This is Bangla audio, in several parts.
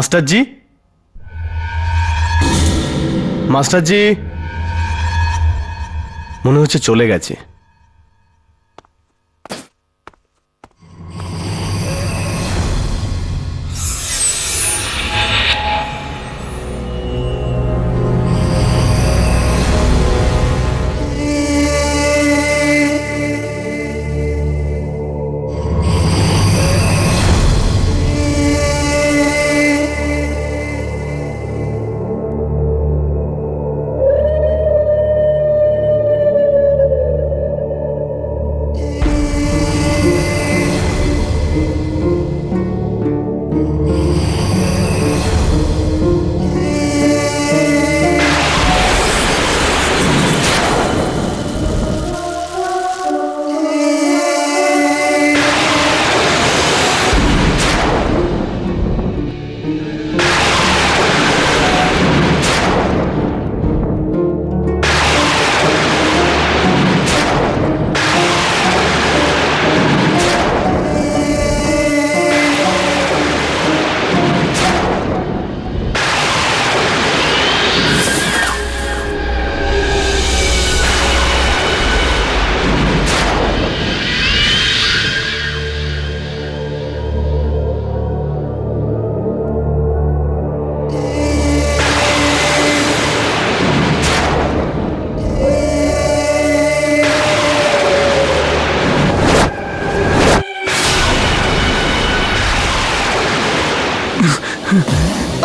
মাস্টারজি, মাস্টারজি মনে হচ্ছে চলে গেছে।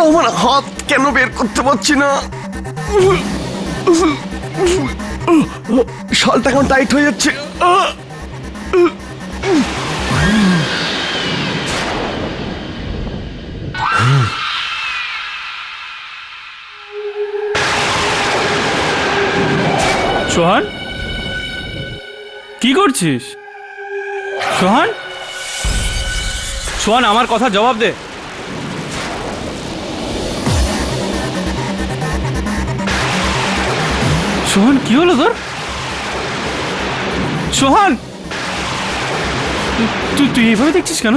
আমার হাত কেন বের করতে পারছি না? শালটা কেমন টাইট হয়ে যাচ্ছে। সোহান, কি করছিস? সোহান, সোহান আমার কথা জবাব দে। সোহান, কি হলো তোর? সোহান, তুই তুই এইভাবে দেখছিস কেন?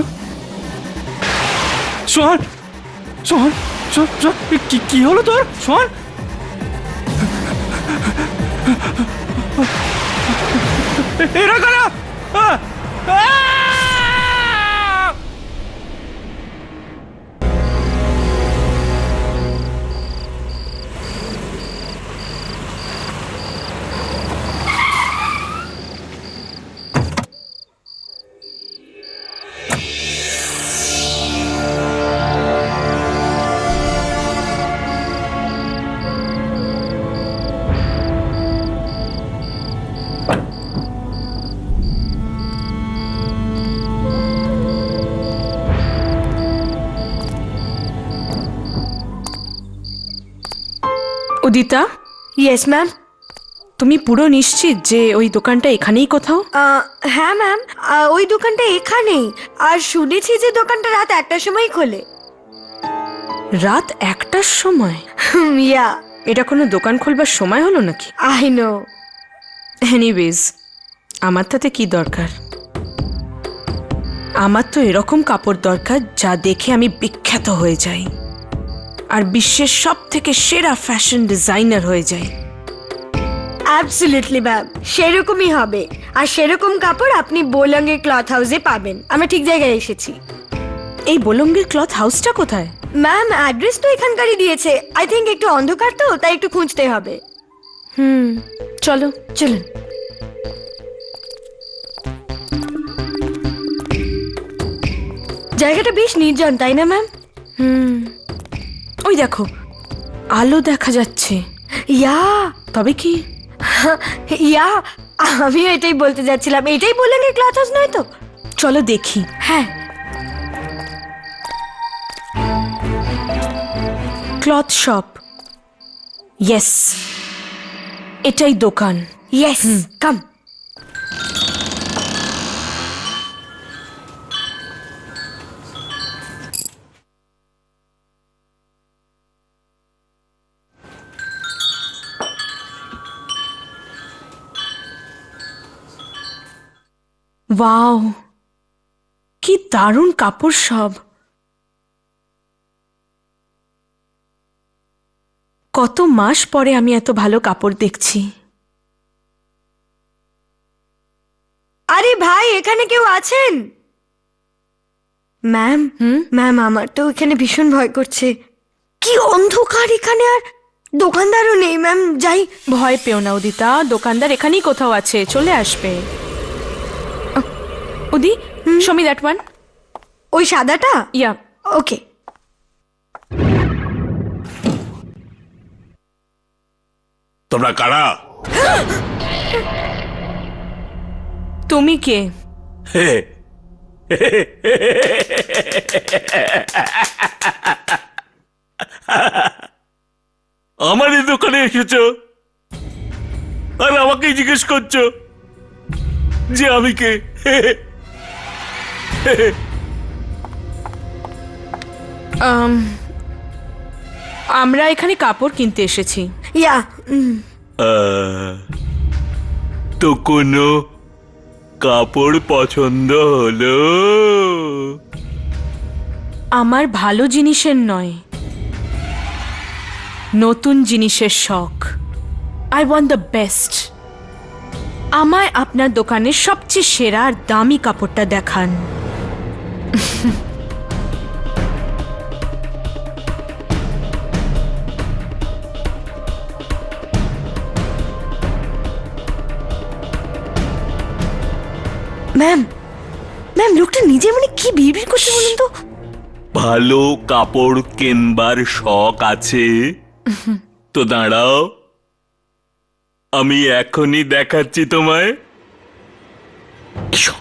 সোহান, সোহান, কি কি হলো তোর? সোহান, এরা কারা? Udita, yes ma'am. তুমি পুরো নিশ্চিত যে ওই দোকানটা এখানেই কোথাও? হ্যাঁ ম্যাম, ওই দোকানটা এখানেই। আর শুনেছি যে দোকানটা রাত 1টার সময় খোলে। রাত 1টার সময়? ইয়া, এটা কোনো দোকান খোলবার সময় হলো নাকি? I know. এনিওয়েজ, আমার তাতে কি দরকার? আমার তো এরকম কাপড় দরকার যা দেখে আমি বিখ্যাত হয়ে যাই আর বিশ্বের সব থেকে সেরা ফ্যাশন ডিজাইনার হয়ে যাই। অ্যাবসলিউটলি ম্যাম, সেরকমই হবে। আর সেরকম কাপড় আপনি বোলঙ্গের ক্লথ হাউসে পাবেন। আমরা ঠিক জায়গায় এসেছি। এই বোলঙ্গের ক্লথ হাউসটা কোথায়? ম্যাম, অ্যাড্রেস তো এখানকারই দিয়েছে। আই থিঙ্ক একটু অন্ধকার তো, তাই একটু খুঁজতে হবে। চলো চলুন। জায়গাটা বেশ নির্জন, তাই না ম্যাম? ওই দেখো, আলো দেখা যাচ্ছে। ইয়া, তবে কি? ইয়া, আমিও এটাই বলতে যাচ্ছিলাম। এটাই বললেন এই ক্লথ হাউস নয় তো? চলো দেখি। হ্যাঁ। ক্লথ শপ, ইয়েস, এটাই দোকান। ইয়েস, কাম। ওয়াও, কি দারুণ কাপড় সব। কত মাস পরে আমি এত ভালো কাপড় দেখছি। আরে ভাই, এখানে কেউ আছেন? ম্যাম, ম্যাম আমার তো এখানে ভীষণ ভয় করছে। কি অন্ধকার এখানে, আর দোকানদারও নেই। ম্যাম যাই। ভয় পেও না উদিতা, দোকানদার এখানেই কোথাও আছে, চলে আসবে। উদি, শো মি দ্যাট ওয়ান। ওই সাদাটা? ইয়া। ওকে। তোমরা কারা? তুমি কে? আমারই দোকানে এসেছো আর আমাকে জিজ্ঞেস করছো যে আমি কে? আমরা এখানে কাপড় কিনতে এসেছি। ইয়া। তো কোনো কাপড় পছন্দ হলো? আমার ভালো জিনিসের নয়, নতুন জিনিসের শখ। I want the best. আমায় আপনার দোকানের সবচেয়ে সেরা আর দামি কাপড়টা দেখান। ম্যাম, ম্যাম লোকটা নিজে মানে কি বিড়বিড় করছে বলুন তো? ভালো কাপড় কেনবার শখ আছে তো দাঁড়াও, আমি এখনই দেখাচ্ছি তোমায়। এসো।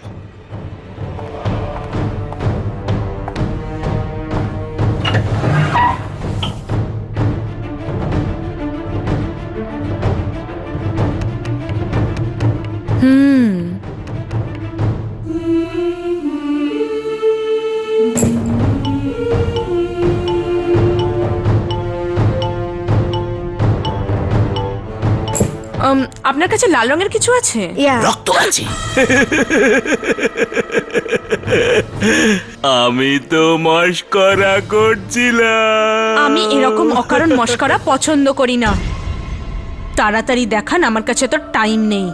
আপনার কাছে লাল রঙের কিছু আছে? ইয়া। রক্ত আছে। আমি তো মস্করা করছিলাম। আমি এরকম অকারণ মস্করা পছন্দ করি না। তাড়াতাড়ি দেখান, আমার কাছে তো টাইম নেই।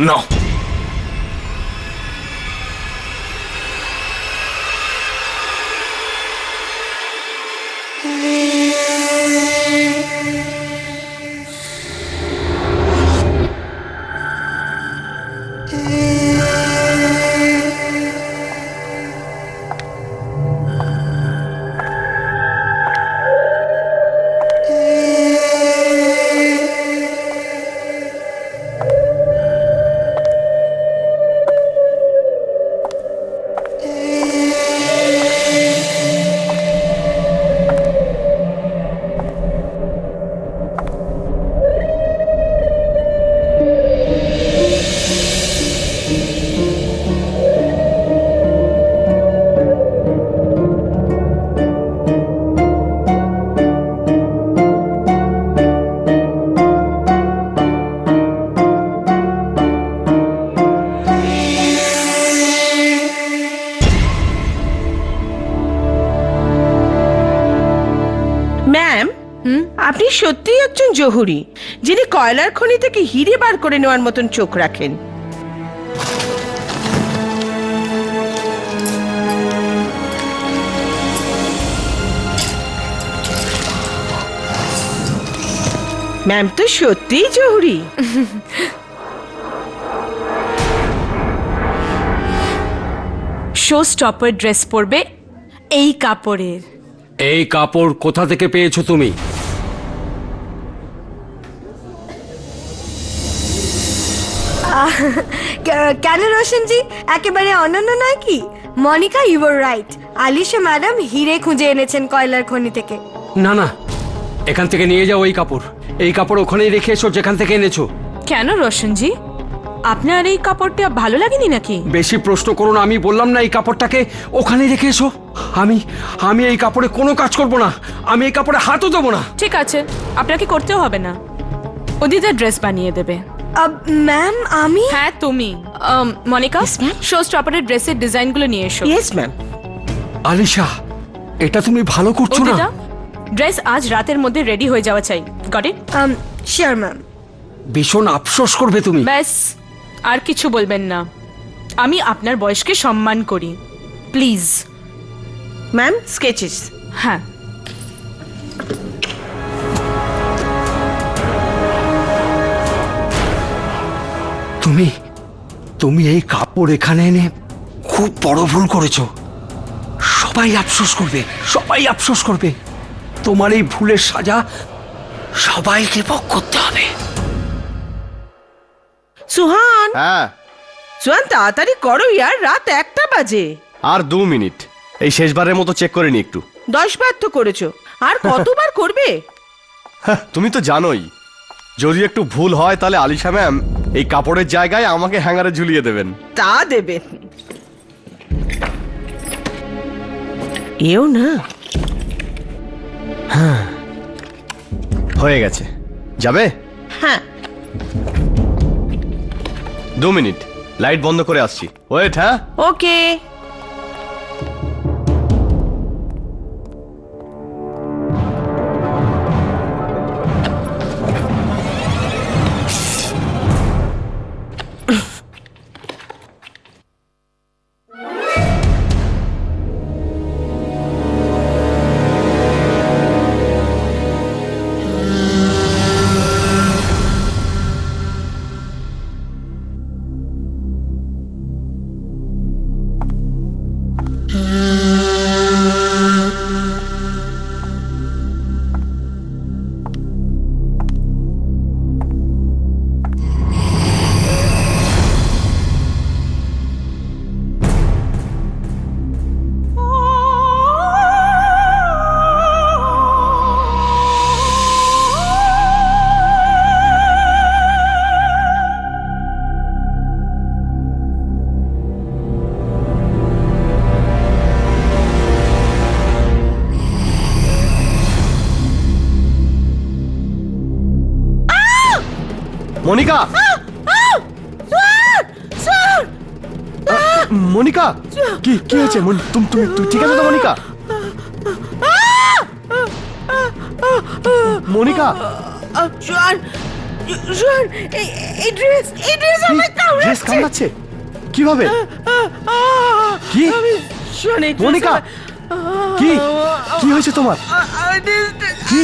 No. ম্যাম, আপনি সত্যিই একজন জহুরি যিনি কয়লার খনি থেকে হিরে বার করে নেওয়ার মতন চোখ রাখেন। ম্যাম তো সত্যিই জহুরি। শো স্টপার ড্রেস পরবে এই কাপড়ের। এই কাপড় কোথা থেকে পেয়েছো তুমি? কেন রোশনজি, একেবারে অনন্য নয় কি? Monika, you are right. Alisha madam হিরে খুঁজে এনেছেন কয়লার খনি থেকে। না না, এখান থেকে নিয়ে যাও এই কাপড়। এই কাপড় ওখানেই রেখে এসো যেখান থেকে এনেছো। কেন রোশনজি, আপনার এই কাপড়টা ভালো লাগেনি নাকি? বেশি প্রশ্ন করো না, আমি বললাম না এই কাপড়টাকে ওখানে রেখে এসো। আমি আমি এই কাপড়ে কোনো কাজ করব না, আমি এই কাপড়ে হাতও দেবো না। ঠিক আছে, আপনাকে করতেও হবে না, উদিতা ড্রেস বানিয়ে দেবে। ম্যাম আমি হ্যাঁ তুমি। মনিকা, শো স্টপারের ড্রেসের ডিজাইনগুলো নিয়ে এসো। Yes ma'am. আলিশা, এটা তুমি ভালো করছো না। উদিতা, ড্রেস আজ রাতের মধ্যে রেডি হয়ে যাওয়া চাই। Got it? Sure ma'am. ভীষণ আফসোস করবে তুমি। ব্যাস, আর কিছু বলবেন না। আমি আপনার বয়সকে সম্মান করি, প্লিজ। Ma'am, sketches. হ্যাঁ, তুমি তুমি এই কাপড় এখানে এনে খুব বড় ভুল করেছো। সবাই আফসোস করবে, সবাই আফসোস করবে। তোমার এই ভুলের সাজা সবাইকে ভোগ করতে হবে। সুহান, হ্যাঁ, সুহান তাড়াতাড়ি করো ইয়ার, রাত 1টা বাজে। আর 2 মিনিট। এই শেষবারের মতো চেক করে নি একটু। 10 বার তো করেছো, আর কতবার করবে? হ্যাঁ, তুমি তো জানোই, যদি একটু ভুল হয় তাহলে আলিশা ম্যাম এই কাপড়ের জায়গায় আমাকে হ্যাঙ্গারে ঝুলিয়ে দেবেন। তা দেবে। এও না। হয়ে গেছে, যাবে? হ্যাঁ। 2 মিনিট, লাইট বন্ধ করে আসছি। ওয়েট। হ্যাঁ, ওকে। মনিকা। মনিকা, কি কি হয়েছে? তুমি তুমি তুমি ঠিক আছে তো মনিকা? মনিকা, সুহান, সুহান, এই ড্রেস আমার ড্রেস কামড়াচ্ছে কিভাবে? কি? সুহান, এই মনিকা, কি কি হয়েছে তোমার? কি?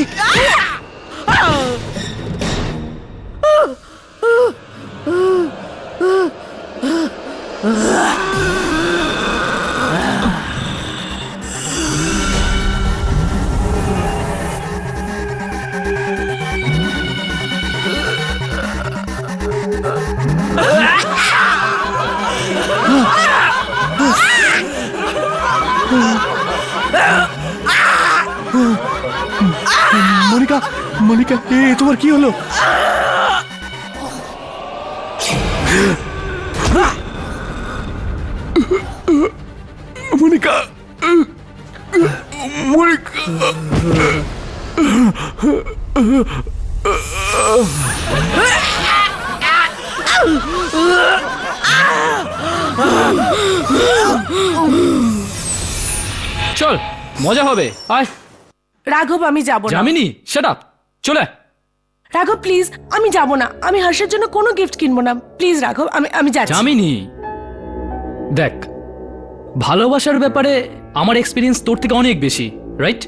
মনিকা, মনিকা, তোমার কি হলো? মনিকা, মনিকা। চল, মজা হবে, আয়। রাঘব, আমি যাব না। যামিনী, শাট আপ, চলে। রাঘব প্লিজ, আমি যাব না। আমি হর্ষের জন্য কোনো গিফট কিনবো না। প্লিজ রাঘব, আমি যাচ্ছি। যামিনী, দেখ, ভালোবাসার ব্যাপারে আমার এক্সপিরিয়েন্স তোর থেকে অনেক বেশি, রাইট?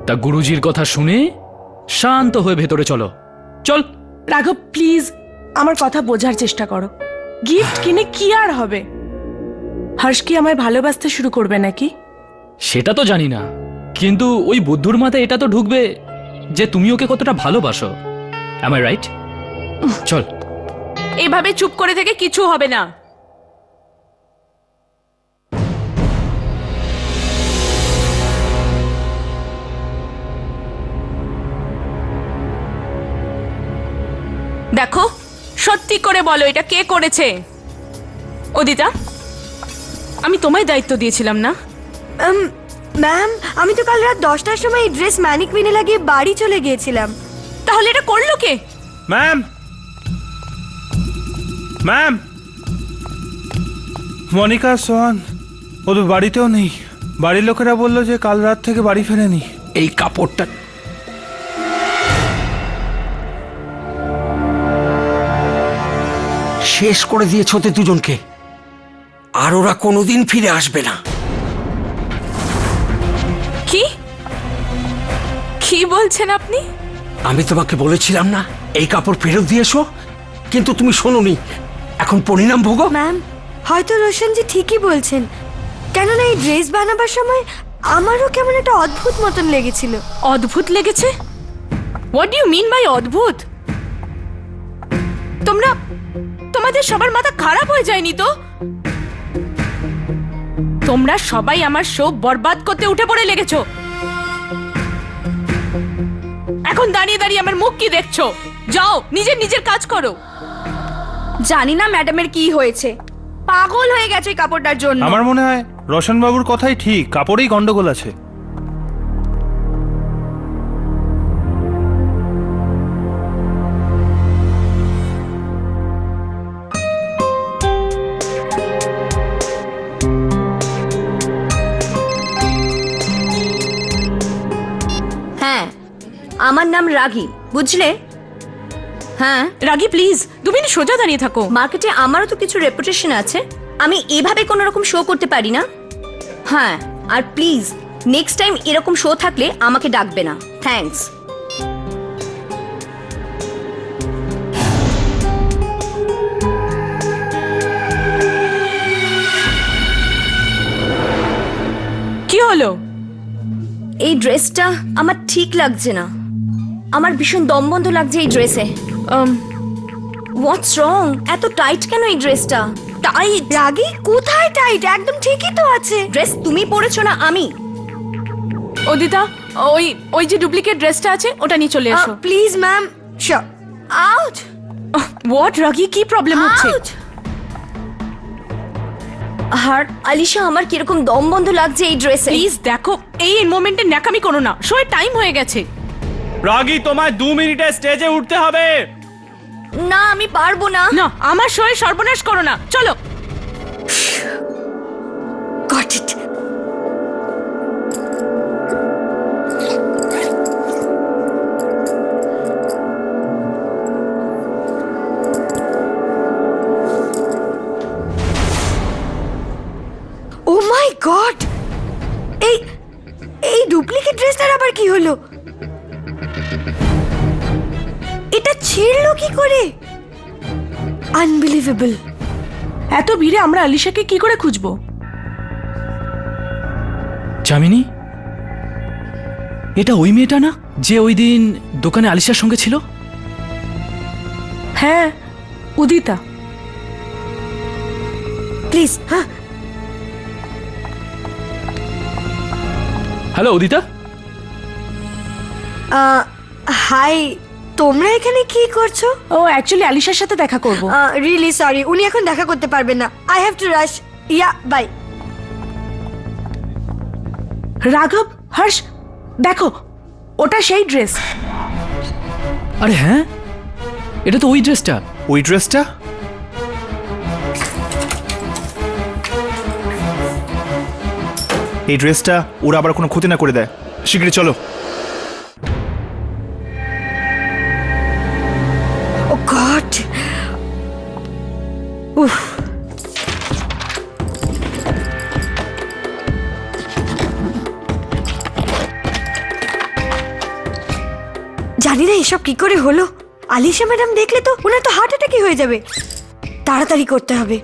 তা গুরুজির কথা শুনে শান্ত হয়ে ভেতরে চলো, চল। রাঘব প্লিজ, আমার কথা বোঝার চেষ্টা করো। গিফট কিনে কি আর হবে? হর্ষ কি আমায় ভালোবাসতে শুরু করবে নাকি? সেটা তো জানি না, কিন্তু ওই বুদ্ধুর মাথায় এটা তো ঢুকবে যে তুমি ওকে কতটা ভালোবাসো। Am I right? চল। এভাবে চুপ করে থেকে কিছু হবে না। দেখো, সত্যি করে বলো এটা কে করেছে? অদিতা, আমি তোমায় দায়িত্ব দিয়েছিলাম না? ম্যাম, আমি তো কাল রাত 10টার সময় এই ড্রেস ম্যানিকুইনে লাগিয়ে বাড়ি চলে গিয়েছিলাম। তাহলে এটা করলো কে? ম্যাম, ম্যাম, মনিকা সোহান ও তো বাড়িতেও নেই। বাড়ির লোকেরা বললো যে কাল রাত থেকে বাড়ি ফেরেনি। এই কাপড়টা শেষ করে দিয়েছ ওদের দুজনকে, আর ওরা কোনোদিন ফিরে আসবে না। কি কি বলছেন আপনি? আমি তোমাকে বলেছিলাম না এই কাপড় ফেরত দিয়ে এসো, কিন্তু তুমি শোনোনি। এখন পরিণাম ভোগো। ম্যাম, হয়তো রোশনজি ঠিকই বলছেন, কেননা এই ড্রেস বানাবার সময় আমারও কেমন একটা অদ্ভুত মতন লেগেছিল। অদ্ভুত লেগেছে? What do you mean by অদ্ভুত? তোমাদের সবার মাথা খারাপ হয়ে যায়নি তো? তোমরা সবাই আমার শো বরবাদ করতে উঠে পড়ে লেগেছো। এখন দাঁড়িয়ে দাঁড়িয়ে আমার মুখ কি দেখছো? যাও নিজের কাজ করো। জানি না ম্যাডামের কি হয়েছে, পাগল হয়ে গেছে এই কাপড়টার জন্য। আমার মনে হয় রোশনবাবুর কথাই ঠিক, কাপড়েই গন্ডগোল আছে। হ্যাঁ, আমার নাম রাগী, বুঝলে? হ্যাঁ, রাগী প্লিজ 2 মিনিট সোজা দাঁড়িয়ে থাকো। মার্কেটে আমারও তো কিছু রেপুটেশন আছে, আমি এভাবে কোনো রকম শো করতে পারি না। হ্যাঁ, আর প্লিজ নেক্সট টাইম এরকম শো থাকলে আমাকে ডাকবে না। থ্যাঙ্কস। কি হলো? এই ড্রেসটা আমার ঠিক লাগছে না, আমার ভীষণ দমবন্ধ লাগছে এই ড্রেসে। হোয়াটস রং? এত টাইট কেন এই ড্রেসটা? টাইট? রাগী, কোথায় টাইট? একদম ঠিকই তো আছে। ড্রেস তুমি পরেছো না আমি। অদিতা, ওই যে ডুপ্লিকেট ড্রেসটা আছে ওটা নিয়ে চলে এসো। Please ma'am. Sure. Out. What রাগী, কি প্রবলেম হচ্ছে? আর আলিশা, আমার কিরকম দম বন্ধ লাগছে এই ড্রেসে। প্লিজ দেখো, এই মোমেন্টে ন্যাকামি করো না, শোয়ের টাইম হয়ে গেছে। রাগী, তোমায় 2 মিনিটে স্টেজে উঠতে হবে। না, আমি পারবো না। না, আমার শোয়ের সর্বনাশ করো না, চলো। Got it. Oh my god, এই ডুপ্লিকেট ড্রেসটার আবার কি হলো? এটা ছিঁড়লো কি করে? আনবিলিভেবল। এত ভিড়ে আমরা আলিশাকে কি করে খুঁজবো? যামিনী, এটা ওই মেয়েটা না যে ওই দিন দোকানে আলিশার সঙ্গে ছিল? হ্যাঁ, উদিতা। প্লিজ। হ্যাঁ, হ্যালো উদিতা। হাই, তোমরা এখানে কি করছো? ও অ্যাকচুয়ালি আলিশার সাথে দেখা করব। রিয়েলি সরি, উনি এখন দেখা করতে পারবেন না। I have to rush. Yeah, bye. রাঘব, হর্ষ, দেখো ওটা সেই ড্রেস। আরে হ্যাঁ, এটা তো ওই ড্রেসটা। ওই ড্রেসটা? এই ড্রেসটা ওরা আবার কোনো ক্ষতি না করে দেয়। শীঘ্রই চলো। ও গড। উফ। জানি না এসব কি করে হলো। আলিশা ম্যাডাম দেখলে তো ওনার তো হার্ট অ্যাটাকই হয়ে যাবে। তাড়াতাড়ি করতে হবে।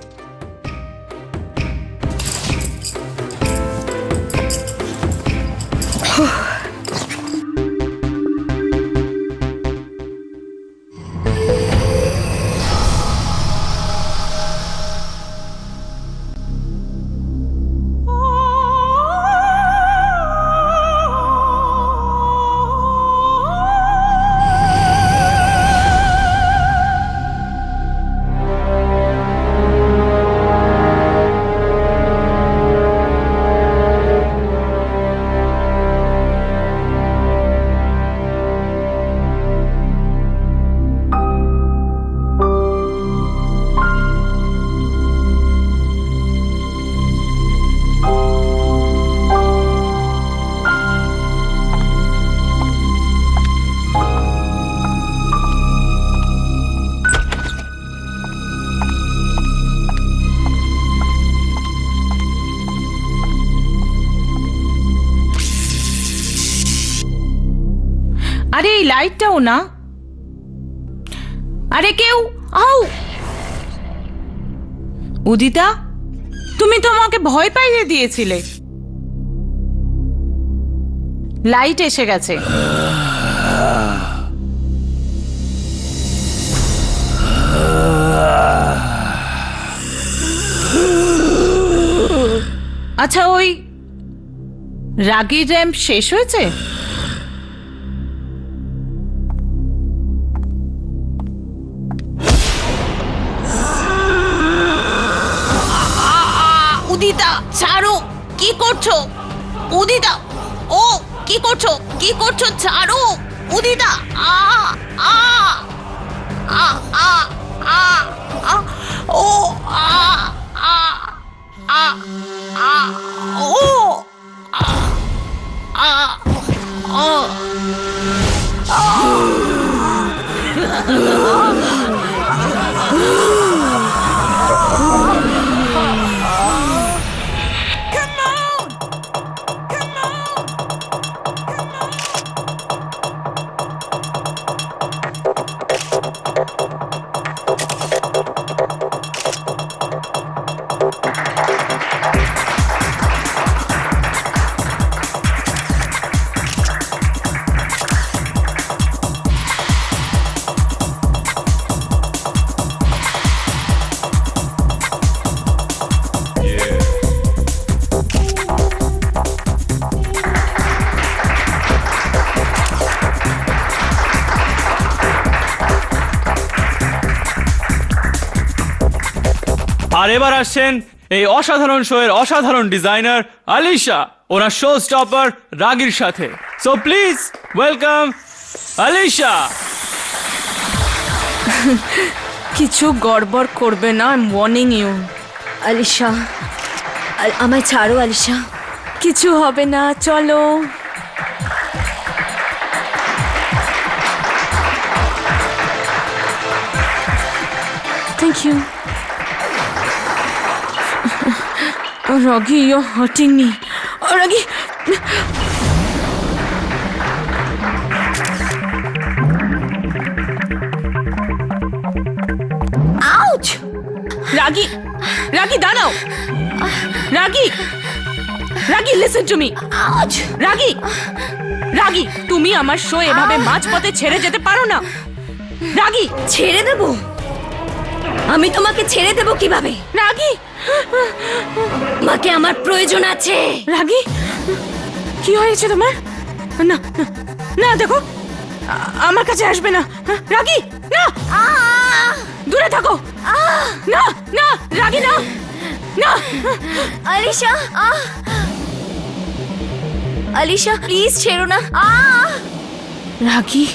লাইটটাও না। আরে কেউ আও! উদিতা, তুমি তো আমাকে ভয় পাইয়ে দিয়েছিলে। লাইট এসে গেছে। আচ্ছা, ওই রাগি র্যাম্প শেষ হয়েছে? উদিতা ছাড়ো, কি করছো? উদিতা, ও কি করছো? কি করছো? ছাড়ো উদিতা। আ আ আ আ আ আ ও আ আ আ আ ও আ আ ও আর এবার আসছেন এই অসাধারণ শো এর অসাধারণ ডিজাইনার আলিশা, ওনার শো স্টপার রাগির সাথে। So please welcome Alisha. কিছু গড়বড় করবে না, I am warning you. Alisha, আমায় ছাড়ো আলিশা। কিছু হবে না, চলো। Thank you. Raghi, you're hurting me. Raghi! Ouch! Raghi! Raghi, দাঁড়াও! Raghi! Raghi, listen to me! Ouch! Raghi! Raghi, তুমি আমার শো এভাবে মাঝপথে ছেড়ে যেতে পারো না। Raghi! ছেড়ে দেব? আমি তোমাকে ছেড়ে দেব কিভাবে? Raghi! মাকে আমার প্রয়োজন আছে। রাগি, কি হয়েছে তোমার? না না, না দেখো, আমার কাছে আসবে না। রাগি, না, দূরে থাকো। না না রাগি, না না। আলিশা, আলিশা প্লিজ ছেড়ো না। রাগি,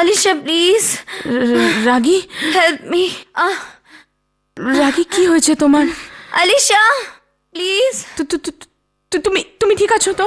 Alisha please. Ragi, help me. রাগি, কি হয়েছে তোমার? আলিশা প্লিজ। তুমি তুমি ঠিক আছো তো?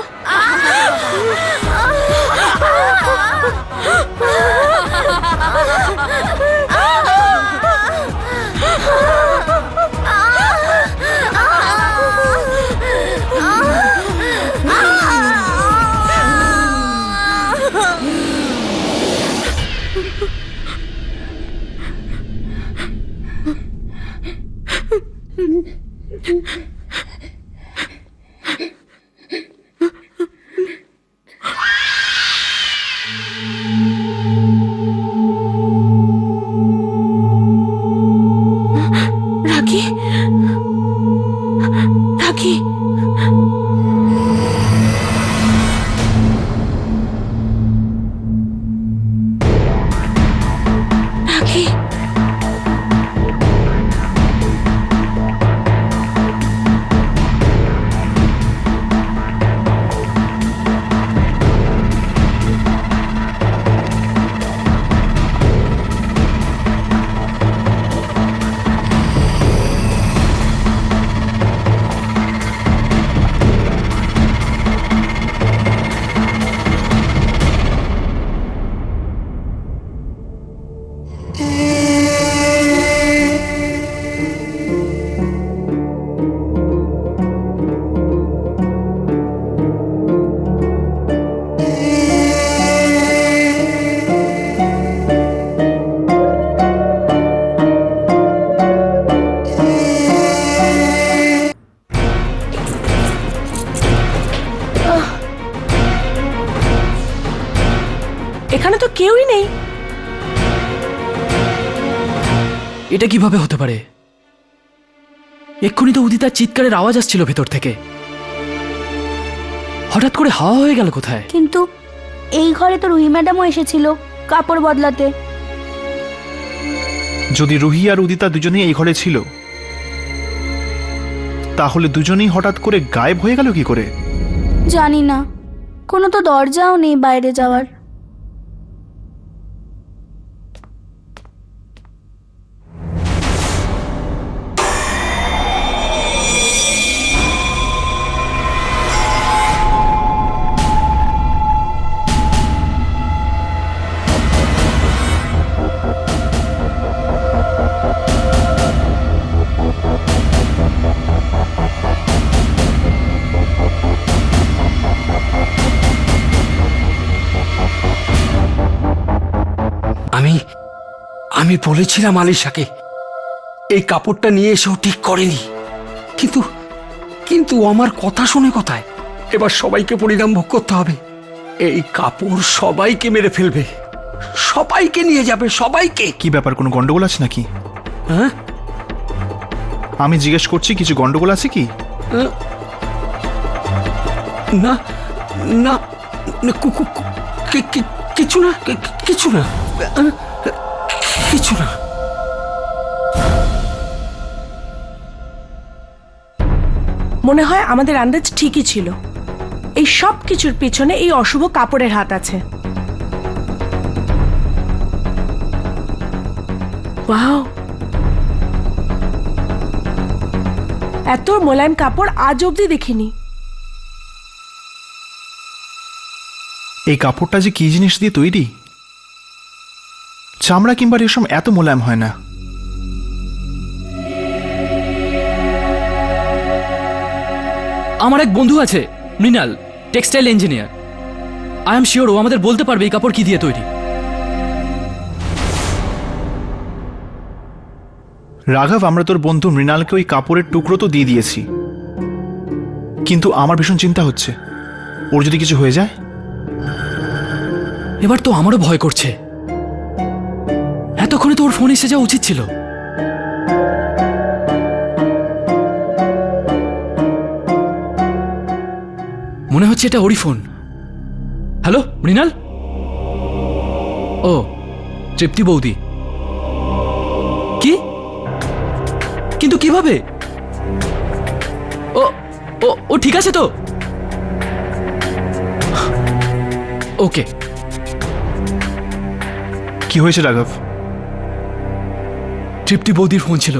রাগি, রাগি, রাগি। এখানে তো কেউই নেই। এটা কিভাবে হতে পারে? এক্ষুনি তো উদিতার চিৎকারের আওয়াজ আসছিল ভেতর থেকে। হঠাৎ করে হাওয়া হয়ে গেল কোথায়? কিন্তু এই ঘরে তো রুহি ম্যাডামও এসেছিল কাপড় বদলাতে। যদি রুহি আর উদিতা দুজনেই এই ঘরে ছিল, তাহলে দুজনেই হঠাৎ করে গায়েব হয়ে গেল কি করে? জানি না, কোনো তো দরজাও নেই বাইরে যাওয়ার। আমি বলেছিলাম আলিশাকে এই কাপড়টা নিয়ে এসেও ঠিক করেনি, কিন্তু কিন্তু ও আমার কথা শুনে কোথায়? এবার সবাইকে পরিণাম ভোগ করতে হবে। এই কাপড় সবাইকে মেরে ফেলবে, সবাইকে নিয়ে যাবে, সবাইকে। কি ব্যাপার, কোনো গন্ডগোল আছে নাকি? হ্যাঁ, আমি জিজ্ঞেস করছি, কিছু গন্ডগোল আছে কি? না না না, কিছু না, কিছু না, কিছু না। মনে হয় আমাদের আন্দাজ ঠিকই ছিল। এই সব কিছুর পিছনে এই অশুভ কাপড়ের হাত আছে। ওয়াও, এত মোলায়েম কাপড় আজ অব্দি দেখিনি। এই কাপড়টা যে কি জিনিস দিয়ে তৈরি? চামড়া কিংবা রেশম এত মোলায়েম হয় না। আমার এক বন্ধু আছে Mrinal, textile engineer. I am sure ও আমাদের বলতে পারবে এই কাপড় কি দিয়ে তৈরি। রাঘব, আমরা তোর বন্ধু মৃণালকে ওই কাপড়ের টুকরো তো দিয়ে দিয়েছি, কিন্তু আমার ভীষণ চিন্তা হচ্ছে ওর যদি কিছু হয়ে যায়। এবার তো আমারও ভয় করছে। এতক্ষণে তো ওর ফোন এসে যাওয়া উচিত ছিল। মনে হচ্ছে এটা ওরই ফোন। হ্যালো মৃণাল? ও, তৃপ্তি বৌদি। কি? কিন্তু কিভাবে? ও ও ও ঠিক আছে তো? ওকে। কি হয়েছে রাঘব? তৃপ্তি বৌদির ফোন ছিল,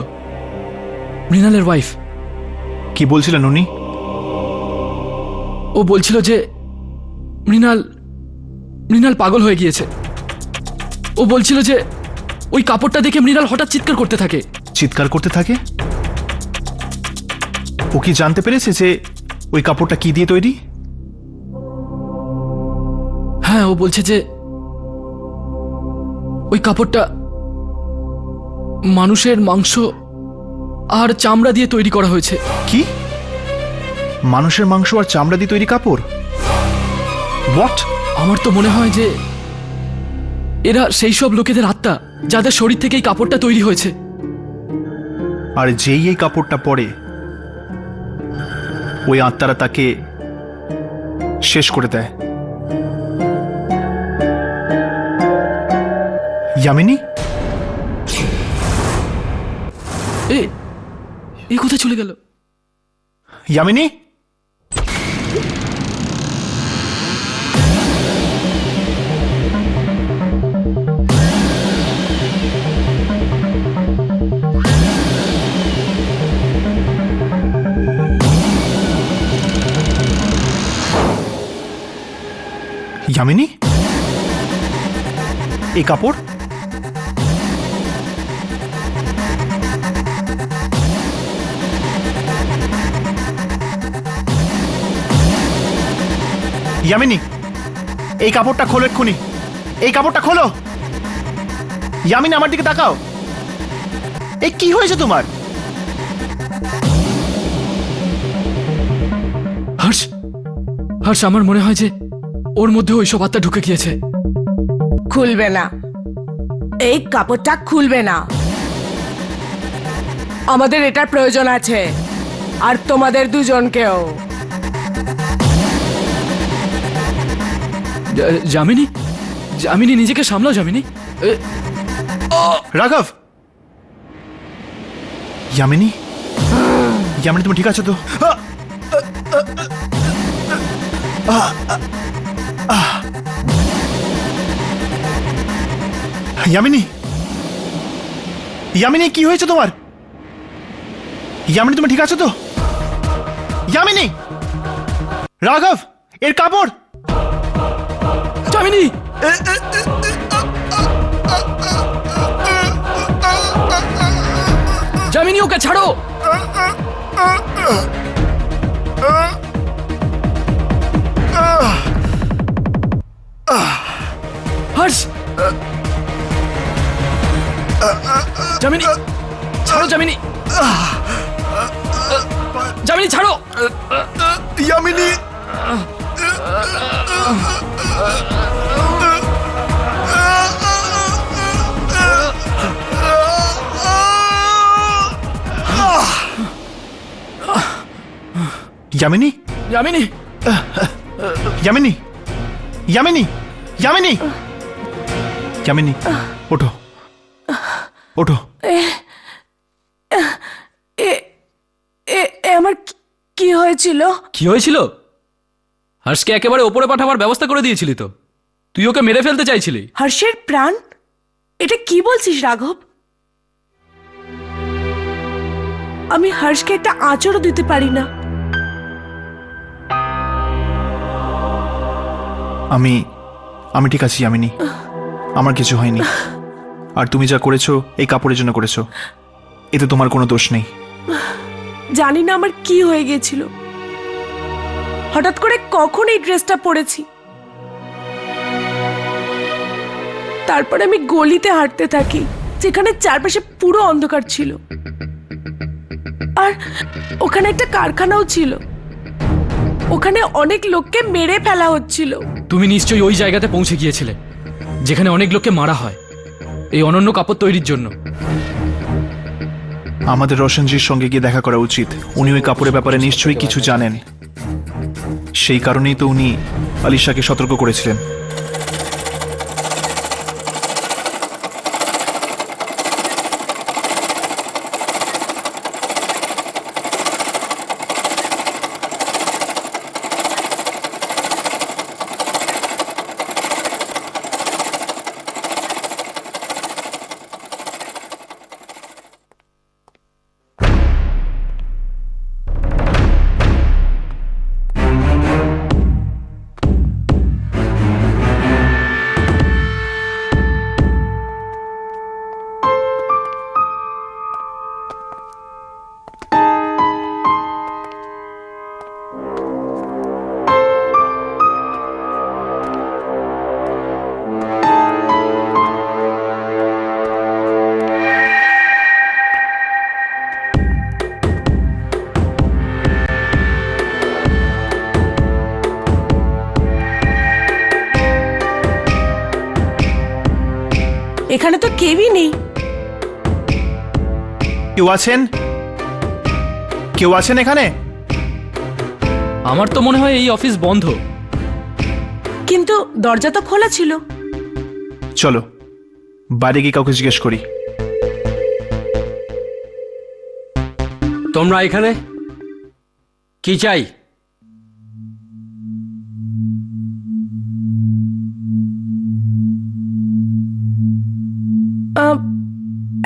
মৃণালের ওয়াইফ। কি বলছিলেন উনি? ও বলছিল যে মৃণাল পাগল হয়ে গিয়েছে। ও বলছিল যে ওই কাপড়টা দেখে মৃণাল হঠাৎ চিৎকার করতে থাকে। চিৎকার করতে থাকে? ও কি জানতে পেরেছে যে ওই কাপড়টা কি দিয়ে তৈরি? হ্যাঁ, ও বলছে যে ওই কাপড়টা মানুষের মাংস আর চামড়া দিয়ে তৈরি করা হয়েছে। কি? মানুষের মাংস আর চামড়া দিয়ে তৈরি কাপড়? হোয়াট? আমার তো মনে হয় যে এরা সেই সব লোকেদের আত্মা যাদের শরীর থেকে এই কাপড়টা তৈরি হয়েছে। আর যেই এই কাপড়টা পরে, ওই আত্মারা তাকে শেষ করে দেয়। ইয়ামিনী? এই কোথায় চলে গেল? ইয়ামিনী? ইয়ামিনী, এই কাপড়? ইয়ামিনী, এই কাপড়টা খোলো এক্ষুনি। এই কাপড়টা খোলো। ইয়ামিনী, আমার দিকে তাকাও। এই কি হয়েছে তোমার? হর্ষ, আমার মনে হয় যে ওর মধ্যে ওই সব আত্মা ঢুকে গিয়েছে। খুলবে না, এই কাপড়টা খুলবে না। আমাদের এটার প্রয়োজন আছে, আর তোমাদের দুজনকেও। যামিনী, যামিনী নিজেকে সামলাও যামিনী। রাঘব, ইয়ামিনী, ইয়ামিনী তুমি ঠিক আছো তো? ইয়ামিনী, ইয়ামিনী কি হয়েছে তোমার? ইয়ামিনী তুমি ঠিক আছো তো? ইয়ামিনী, রাঘব এর কাপড়। যামিনী, যামিনী ওকে ছাড়ো। হর্ষ, যামিনী ছাড়ো, যামিনী, যামিনী ছাড়ো। ইয়ামিনী, ইয়ামিনী, যামিনী, ইয়ামিনী, ইয়ামিনী, ইয়ামিনী, ইয়ামিনী, ওঠো, ওঠো। এ এ এ আমার কি হয়েছিল? কি হয়েছিল? হর্ষকে একেবারে ওপরে পাঠাবার ব্যবস্থা করে দিয়েছিলি তো। তুই ওকে মেরে ফেলতে চাইছিলি। হর্ষের প্রাণ? এটা কি বলছিস রাঘব? আমি হর্ষকে একটা আঁচড়ও দিতে পারি না। আমি ঠিক আছি ইয়ামিনী, আমার কিছু হয়নি। আর তুমি যা করেছো এই কাপড়ের জন্য করেছো, এতে তোমার কোনো দোষ নেই। জানি না আমার কি হয়ে গিয়েছিল, হঠাৎ করে কখন এই ড্রেসটা পরেছি। তারপরে আমি গলিতে হাঁটতে থাকি, যেখানে চারপাশে পুরো অন্ধকার ছিল, আর ওখানে একটা কারখানাও ছিল। ওখানে অনেক লোককে মেরে ফেলা হচ্ছিল। তুমি নিশ্চয়ই ওই জায়গাতে পৌঁছে গিয়েছিলে যেখানে অনেক লোককে মারা হয় এই অনন্য কাপড় তৈরির জন্য। আমাদের রোশনজির সঙ্গে গিয়ে দেখা করা উচিত। উনি ওই কাপড়ের ব্যাপারে নিশ্চয়ই কিছু জানেন। সেই কারণেই তো উনি আলিশাকে সতর্ক করেছিলেন। এখানে তো কেউই নেই। কেউ আছেন? কেউ আছেন এখানে? আমার তো মনে হয় এই অফিস বন্ধ। কিন্তু দরজা তো খোলা ছিল। চলো বাইরে গিয়ে কাউকে জিজ্ঞেস করি। তোমরা এখানে কি চাই?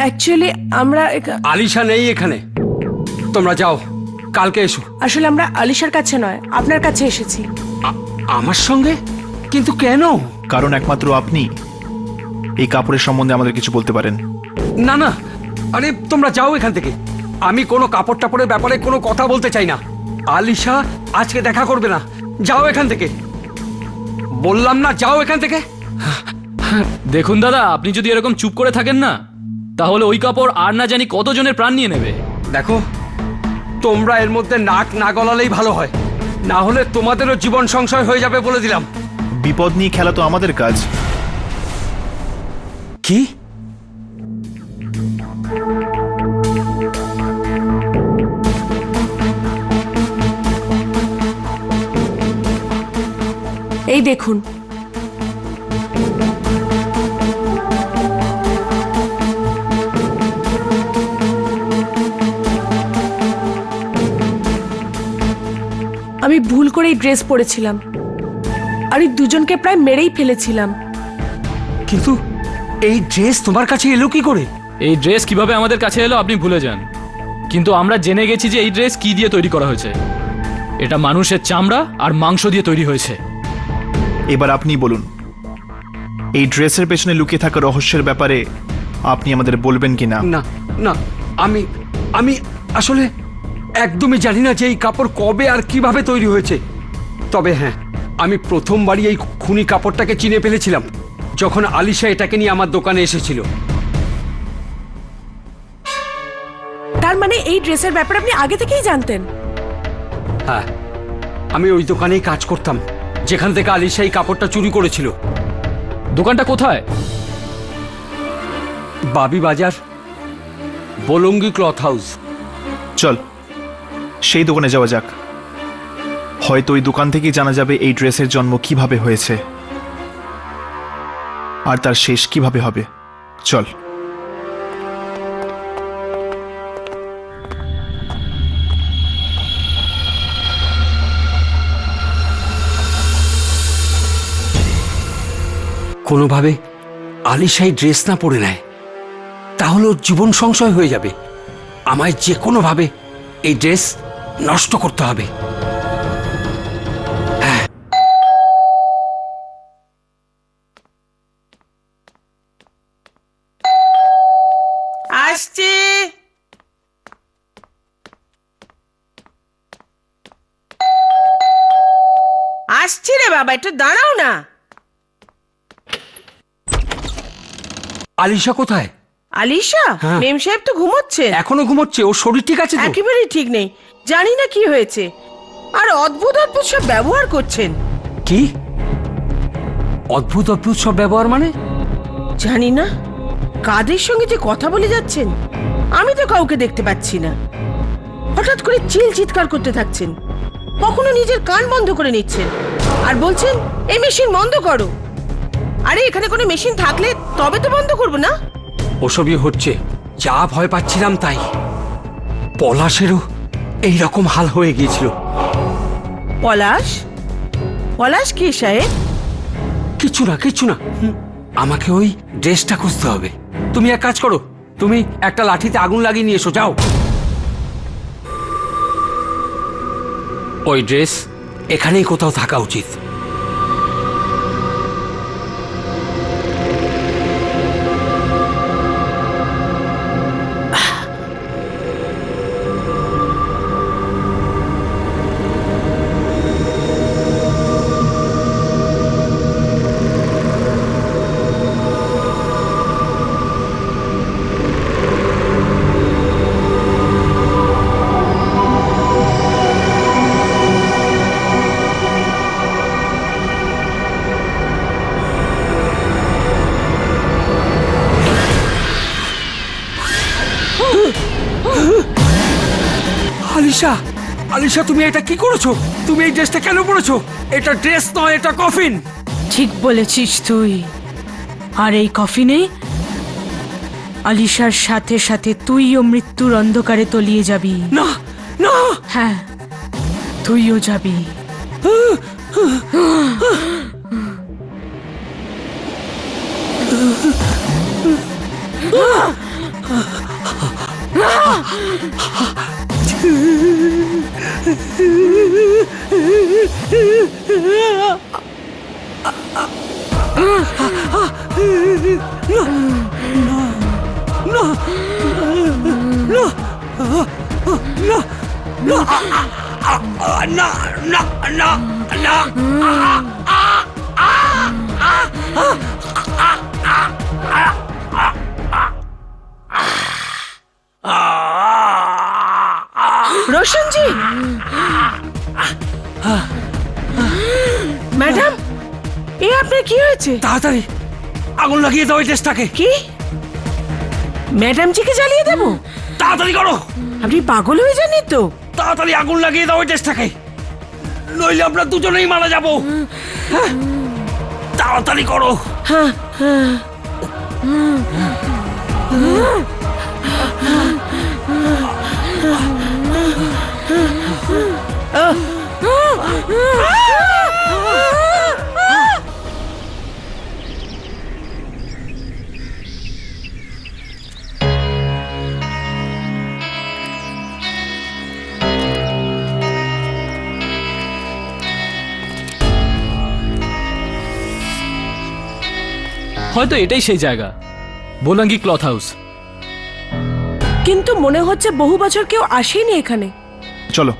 অ্যাকচুয়ালি আমরা আলিশা নেই এখানে, তোমরা যাও, কালকে এসো। আসলে আমরা আলিশার কাছে নয়, আপনার কাছে এসেছি। আমার সঙ্গে? কিন্তু কেন? কারণ একমাত্র আপনি এই কাপড়ের সম্বন্ধে আমাদের কিছু বলতে পারেন। না না, আরে তোমরা যাও এখান থেকে। আমি কোনো কাপড় টাপড়ের ব্যাপারে কোনো কথা বলতে চাই না। আলিশা আজকে দেখা করবে না, যাও এখান থেকে। বললাম না, যাও এখান থেকে। দেখুন দাদা, আপনি যদি এরকম চুপ করে থাকেন না, তাহলে ওই কাপড় আর না জানি কতজনের প্রাণ নিয়ে নেবে। দেখো, তোমরা এর মধ্যে নাক না গলালেই ভালো হয়, না হলে তোমাদেরও জীবন সংশয় হয়ে যাবে বলে দিলাম। বিপদ নিয়ে খেলা তো আমাদের কাজ। কি? এই দেখুন, আমি ভুল করে এই ড্রেস পরেছিলাম আর এই দুজনকে প্রায় মেরেই ফেলেছিলাম। কিন্তু এই ড্রেস তোমার কাছে এলো কি করে? এই ড্রেস কিভাবে আমাদের কাছে এলো আপনি ভুলে যান, কিন্তু আমরা জেনে গেছি যে এই ড্রেস কি দিয়ে তৈরি করা হয়েছে। এটা মানুষের চামড়া আর মাংস দিয়ে তৈরি হয়েছে। এবার আপনি বলুন, এই ড্রেসের পেছনে লুকিয়ে থাকা রহস্যের ব্যাপারে আপনি আমাদের বলবেন কি না? না না, আমি আমি আসলে একদমই জানি না যে এই কাপড় কবে আর কিভাবে তৈরি হয়েছে। তবে হ্যাঁ, আমি প্রথমবারই এই খুনি কাপড়টাকে চিনে ফেলেছিলাম যখন আলিশা এটাকে নিয়ে আমার দোকানে এসেছিল। তার মানে এই ড্রেসের ব্যাপারে আপনি আগে থেকেই জানতেন? হ্যাঁ, আমি ওই দোকানেই কাজ করতাম যেখান থেকে আলিশা এই কাপড়টা চুরি করেছিল। দোকানটা কোথায়? বাবি বাজার, বলঙ্গি ক্লথ হাউস। চল সেই দোকানে যাওয়া যাক। হয়তো ওই দোকান থেকেই জানা যাবে এই ড্রেসের জন্ম কিভাবে হয়েছে আর তার শেষ কিভাবে হবে। চল। কোনোভাবে আলিশাই ড্রেস না পরে নেয় তাহলে ওর জীবন সংশয় হয়ে যাবে। আমায় যে কোনোভাবে এই ড্রেস নষ্ট করতে হবে। আসছে। আসছি রে বাবা, একটু দাঁড়াও না। আলিশা কোথায়? আলিশা? হ্যাঁ। মেম সাহেব তো ঘুমোচ্ছেন। এখনো ঘুমোচ্ছে? ওর শরীর ঠিক আছে তো? একেবারেই ঠিক নেই, জানি না কি হয়েছে। আর অদ্ভুত অদ্ভুত সব ব্যবহার করছেন। কি অদ্ভুত অদ্ভুত সব ব্যবহার মানে? জানি না, কাদের সঙ্গে যে কথা বলে যাচ্ছেন আমি তো কাউকে দেখতে পাচ্ছি না। হঠাৎ করে চিৎকার করতে থাকছেন, কখনো নিজের কান বন্ধ করে নিচ্ছেন আর বলছেন এই মেশিন বন্ধ করো। আরে এখানে কোনো মেশিন থাকলে তবে তো বন্ধ করবো না। ওসবই হচ্ছে, যা ভয় পাচ্ছিলাম তাই। পলাশেরও এইরকম হাল হয়ে গিয়েছিল। পলাশ? পলাশ কে সাহেব? কিছু না কিছু না, আমাকে ওই ড্রেসটা খুঁজতে হবে। তুমি এক কাজ করো, তুমি একটা লাঠিতে আগুন লাগিয়ে নিয়ে এসো, যাও। ওই ড্রেস এখানেই কোথাও থাকা উচিত। আলিশা, আলিশা তুমি এটা কি করেছো? তুমি এই ড্রেসটা কেন পরেছো? এটা ড্রেস নয়, এটা কফিন। ঠিক বলেছিস তুই। আর এই কফিনে আলিশার সাথে সাথে তুইও মৃত্যুর অন্ধকারে তলিয়ে যাবি। না না, হ্যাঁ, তুইও যাবি। রোশনজি, ম্যাডাম, এ আপনার কি হয়েছে? তাড়াতাড়ি আগুন লাগিয়ে দাও এই দেশটাকে। কি ম্যাডামজিকে জ্বালিয়ে দেবো? তাড়াতাড়ি করো, আপনি পাগল হয়ে যাননি তো? তাড়াতাড়ি আগুন লাগিয়ে দাও এই দেশটাকে, নইলে আমরা দুজনেই মারা যাবো। হ্যাঁ, তাড়াতাড়ি করো। হয়তো এটাই সেই জায়গা, বোলাঙ্গি ক্লথ হাউস। কিন্তু মনে হচ্ছে বহু বছর কেউ আসেনি এখানে। চলো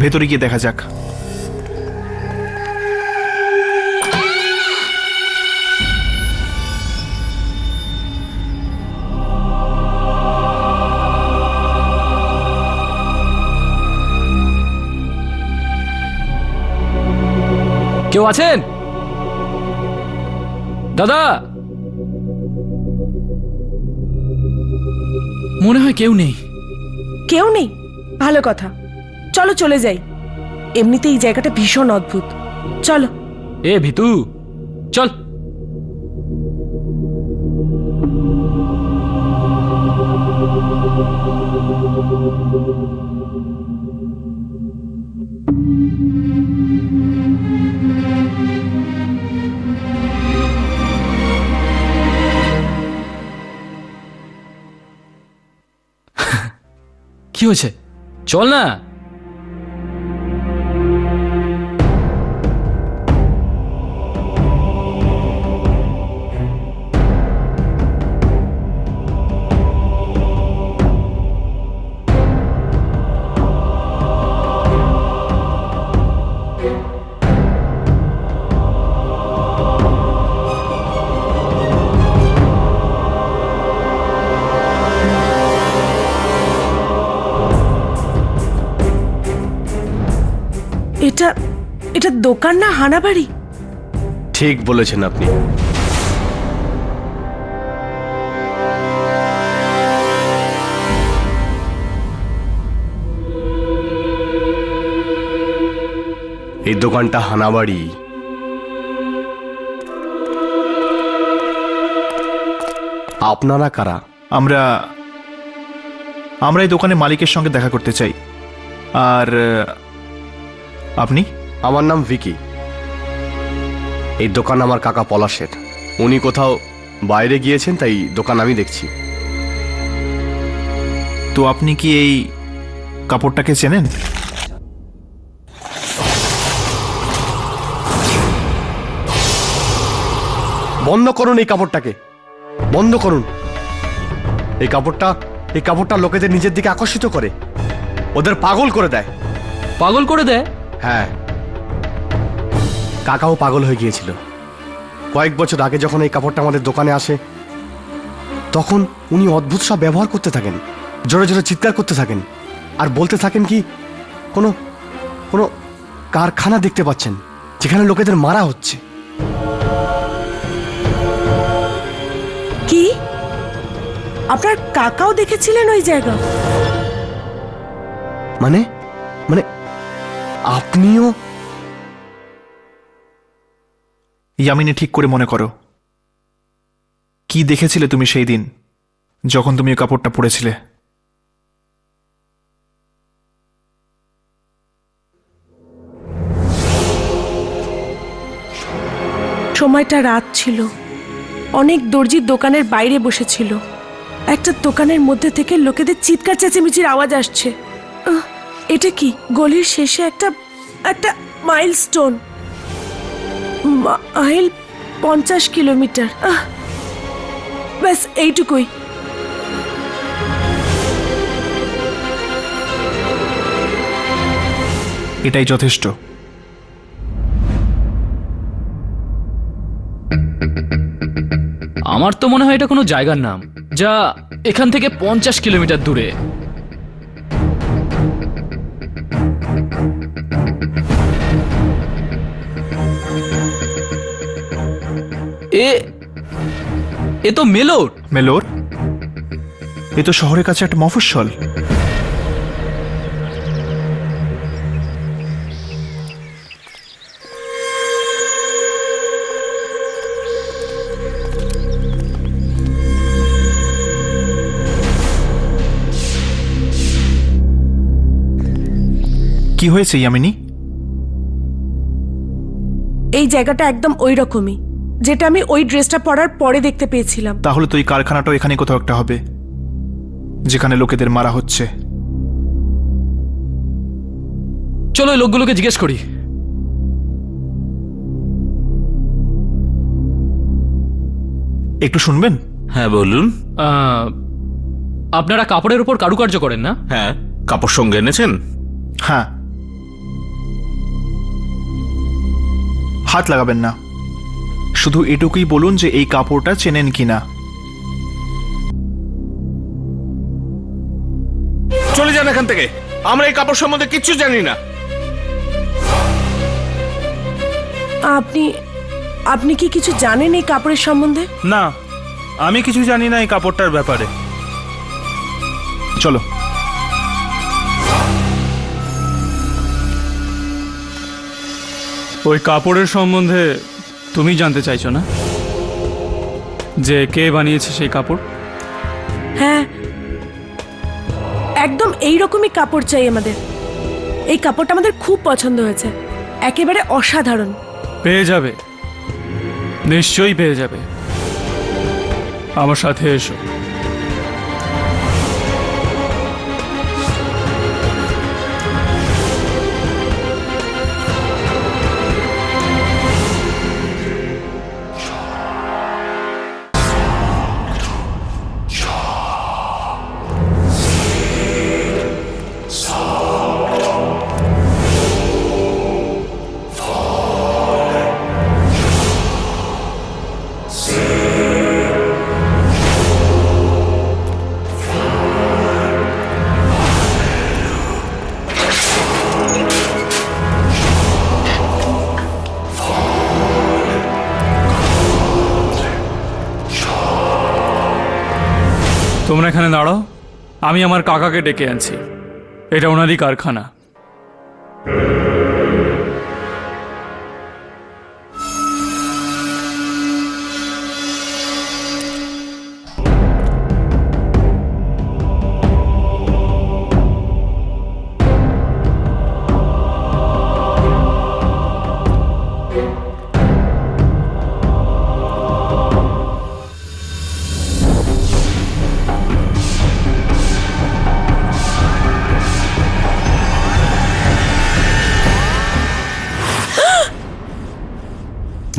ভেতরে গিয়ে দেখা যাক। কেউ আছেন দাদা? মনে হয় কেউ নেই। কেউ নেই? ভালো কথা, চলো চলে যাই। এমনিতে এই জায়গাটা ভীষণ অদ্ভুত। চলো। এ ভিতু, চল। কি হয়েছে? চল না। এটা এটা দোকান না হানাবাড়ি? ঠিক বলেছেন আপনি। এই দোকানটা হানাবাড়ি। আপনারা কারা? আমরা এই দোকানের মালিকের সঙ্গে দেখা করতে চাই। আর আপনি? আমার নাম ভিকি। এই দোকান আমার কাকা পলাশের। উনি কোথাও বাইরে গিয়েছেন, তাই দোকান আমি দেখছি। তো আপনি কি এই কাপড়টাকে চেনেন? বন্ধ করুন এই কাপড়টাকে, বন্ধ করুন। এই কাপড়টা লোকেদের নিজের দিকে আকর্ষিত করে, ওদের পাগল করে দেয়। পাগল করে দেয়? হ্যাঁ, কাকাও পাগল হয়ে গিয়েছিল। কয়েক বছর আগে যখন এই কাপড়টা আমাদের দোকানে আসে, তখন উনি অদ্ভুত সব ব্যবহার করতে থাকেন, জোরে জোরে চিৎকার করতে থাকেন, আর বলতে থাকেন কি কোনো কোনো কারখানা দেখতে পাচ্ছেন যেখানে লোকেদের মারা হচ্ছে। কি আপনার কাকাও দেখেছিলেন ওই জায়গা? মানে মানে আপনিও? ইয়ামিনী, ঠিক করে মনে করো, কি দেখেছিলে তুমি সেই দিন যখন তুমি ওই কাপড়টা পরেছিলে? সময়টা রাত ছিল, অনেক দর্জি দোকানের বাইরে বসেছিল। একটা দোকানের মধ্যে থেকে লোকেদের চিৎকার চেঁচেমেচির আওয়াজ আসছে। এটা কি? গলির শেষে একটা মাইলস্টোন। Mile 50 kilometre. ব্যাস এইটুকুই। এটাই যথেষ্ট। আমার তো মনে হয় এটা কোনো জায়গার নাম, যা এখান থেকে 50 কিলোমিটার দূরে। এ তো মেলোর। মেলোর? এ তো শহরের কাছে একটা মফস্বল। কি হয়েছে ইয়ামিনী? এই জায়গাটা একদম ওই রকমই, যেটা আমি ওই ড্রেসটা পরার পরে দেখতে পেয়েছিলাম। তাহলে তো এই কারখানাটাও এখানে কোথাও একটা হবে, যেখানে লোকেদের মারা হচ্ছে। চলো এই লোকগুলোকে জিজ্ঞেস করি। একটু শুনবেন? হ্যাঁ বলুন। আপনারা কাপড়ের উপর কারুকার্য করেন না? হ্যাঁ, কাপড় সঙ্গে এনেছেন? হ্যাঁ। হাত লাগাবেন না, শুধু এটুকুই বলুন যে এই কাপড়টা চেনেন কিনা। চলে যান এখান থেকে, আমরা এই কাপড় সম্বন্ধে কিচ্ছু জানি না। আপনি আপনি কি কিছু জানেন এই কাপড়ের সম্বন্ধে? না, আমি কিছু জানি না এই কাপড়টার ব্যাপারে। চলো। ওই কাপড়ের সম্বন্ধে তুমি জানতে চাইছো না, যে কে বানিয়েছে সেই কাপড়? হ্যাঁ, একদম এই রকমই কাপড় চাই আমাদের। এই কাপড়টা আমাদের খুব পছন্দ হয়েছে, একেবারে অসাধারণ। পেয়ে যাবে, নিশ্চয়ই পেয়ে যাবে। আমার সাথে এসো। তোমরা এখানে দাঁড়াও, আমি আমার কাকাকে ডেকে আনছি। এটা ওনারই কারখানা।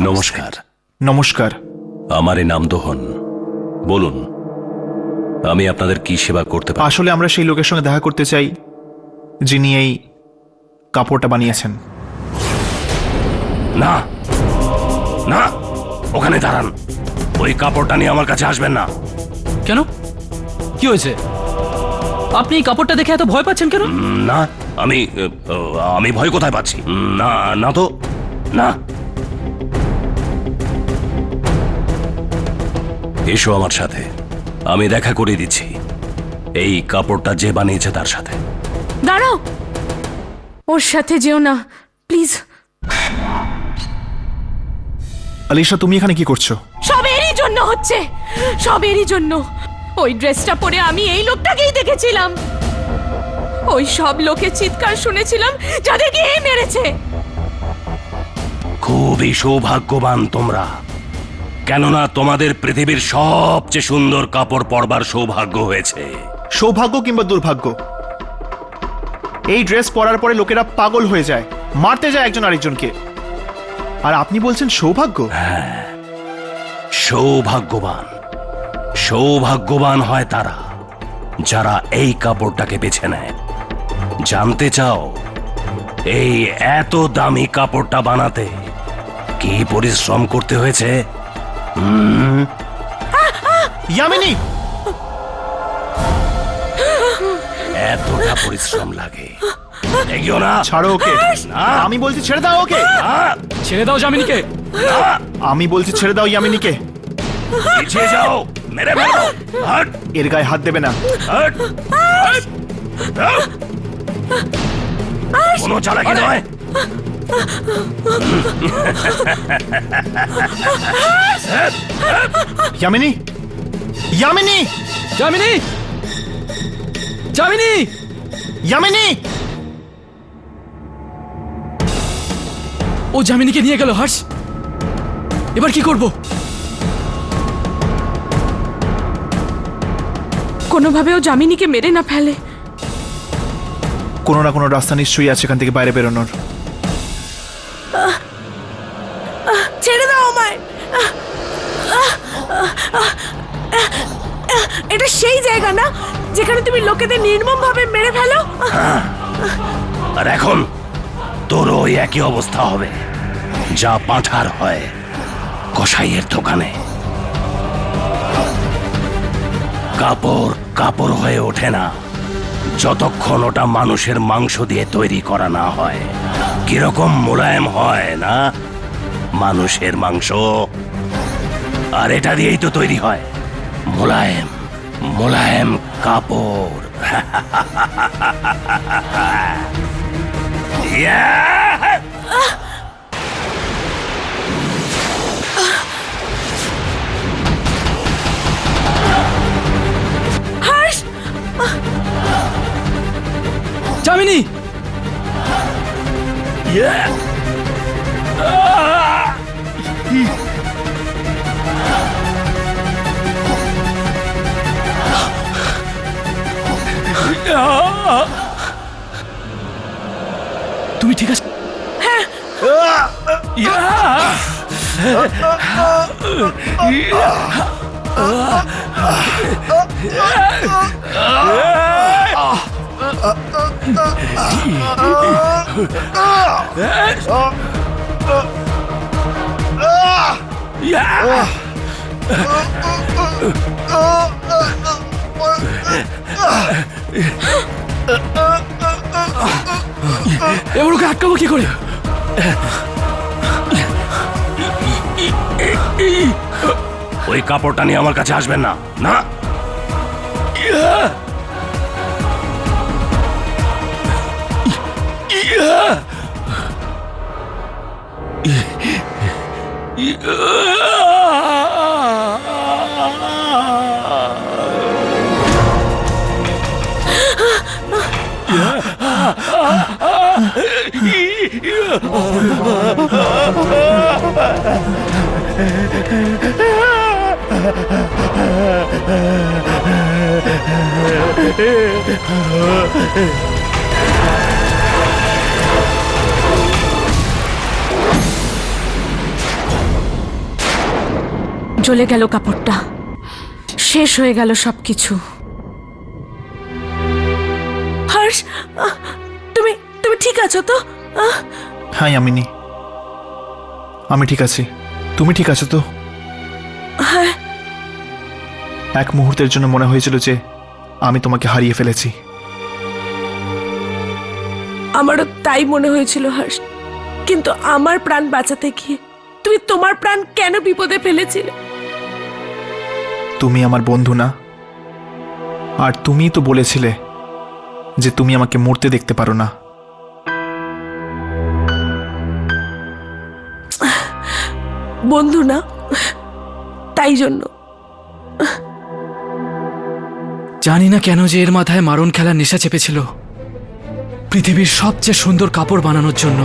নমস্কার। নমস্কার। আমার নাম দোহন। বলুন, আমি আপনাদের কি সেবা করতে পারি? আসলে আমরা সেই লোকের সঙ্গে দেখা করতে চাই যিনি এই কাপড়টা বানিয়েছেন। না না, ওখানে দাঁড়ান। ওই কাপড়টা নিয়ে আমার কাছে আসবেন না। কেন, কি হয়েছে? আপনি এই কাপড়টা দেখে এত ভয় পাচ্ছেন কেন? না, আমি ভয় কোথায় পাচ্ছি? না না তো, না। এসো আমার সাথে, আমি দেখা করে দিচ্ছি এই কাপড়টা যে বানিয়েছে তার সাথে। দাঁড়াও, ওর সাথে যেও না প্লিজ। আলিশা, তুমি এখানে কি করছো? সব এরই জন্য হচ্ছে, সব এরই জন্য। ওই ড্রেসটা পরে আমি এই লোকটাকেই দেখেছিলাম। ওই সব লোকের চিৎকার শুনেছিলাম যাদেরকে এই মেরেছে। খুবই সৌভাগ্যবান তোমরা, কেননা তোমাদের পৃথিবীর সবচেয়ে সুন্দর কাপড় পরবার সৌভাগ্য হয়েছে। সৌভাগ্য কিংবা দুর্ভাগ্য, এই ড্রেস পরার পরে লোকেরা পাগল হয়ে যায়, মারতে যায় একজন আরেকজনকে, আর আপনি বলছেন সৌভাগ্য? সৌভাগ্যবান সৌভাগ্যবান হয় তারা যারা এই কাপড়টাকে বেছে নেয়। জানতে চাও এই এত দামি কাপড়টা বানাতে কি পরিশ্রম করতে হয়েছে? ইয়ামিনী, এতটা পরিশ্রম লাগে? এগিয়েও না। ছাড়ো ওকে। না। আমি বলছি ছেড়ে দাও ওকে। না, ছেড়ে দাও যামিনীকে। না। আমি বলছি ছেড়ে দাও ইয়ামিনীকে। পিছিয়ে যাও, মেরে ফেলো। হাট, এর গায়ে হাত দেবে না। হাট, হাট, হাট। কোনো চালাকি নয়। ইয়ামিনী, ইয়ামিনী, যামিনী, যামিনী, ইয়ামিনী! ও যামিনীকে নিয়ে গেল হর্ষ। এবার কি করব? কোনোভাবেও যামিনীকে মেরে না ফেলে। কোনো না কোনো রাস্তা নিশ্চয়ই আছে এখান থেকে বাইরে বেরোনোর। ছেড়ে দাও আমায়। এটা সেই জায়গা না যেখানে তুমি লোকেদের নির্মম ভাবে মেরে ফেলো? আর এখন তোর ওই একই অবস্থা হবে যা পাঁঠার হয় কসাইয়ের দোকানে। কাপড় কাপড় হয়ে ওঠে না যতক্ষণ ওটা মানুষের মাংস দিয়ে তৈরি করা না হয়। কিরকম মোলায়েম হয় না মানুষের মাংস, আর এটা দিয়েই তো তৈরি হয় মোলায়েম মোলায়েম কাপড়। Yeah! হর্ষ, যামিনী, তুমি ঠিক আছে? এবার ওকে আটকাবো কি করে? ওই কাপড়টা নিয়ে আমার কাছে আসবেন না, না। জ্বলে গেল কাপড়টা, শেষ হয়ে গেল সবকিছু। হর্ষ, তুমি তুমি ঠিক আছো তো? হ্যাঁ ইয়ামিনী, আমি ঠিক আছি। তুমি ঠিক আছো তো? হ্যাঁ। এক মুহূর্তের জন্য মনে হয়েছিল যে আমি তোমাকে হারিয়ে ফেলেছি। আমারও তাই মনে হয়েছিল হর্ষ, কিন্তু আমার প্রাণ বাঁচাতে গিয়ে তুমি তোমার প্রাণ কেন বিপদে ফেলেছিলে? তুমি আমার বন্ধু না? আর তুমিই তো বলেছিলে যে তুমি আমাকে মরতে দেখতে পারো না। বন্ধু না, তাই জন্য। জানি না কেন যে এর মাথায় মারণ খেলার নেশা চেপেছিল পৃথিবীর সবচেয়ে সুন্দর কাপড় বানানোর জন্য।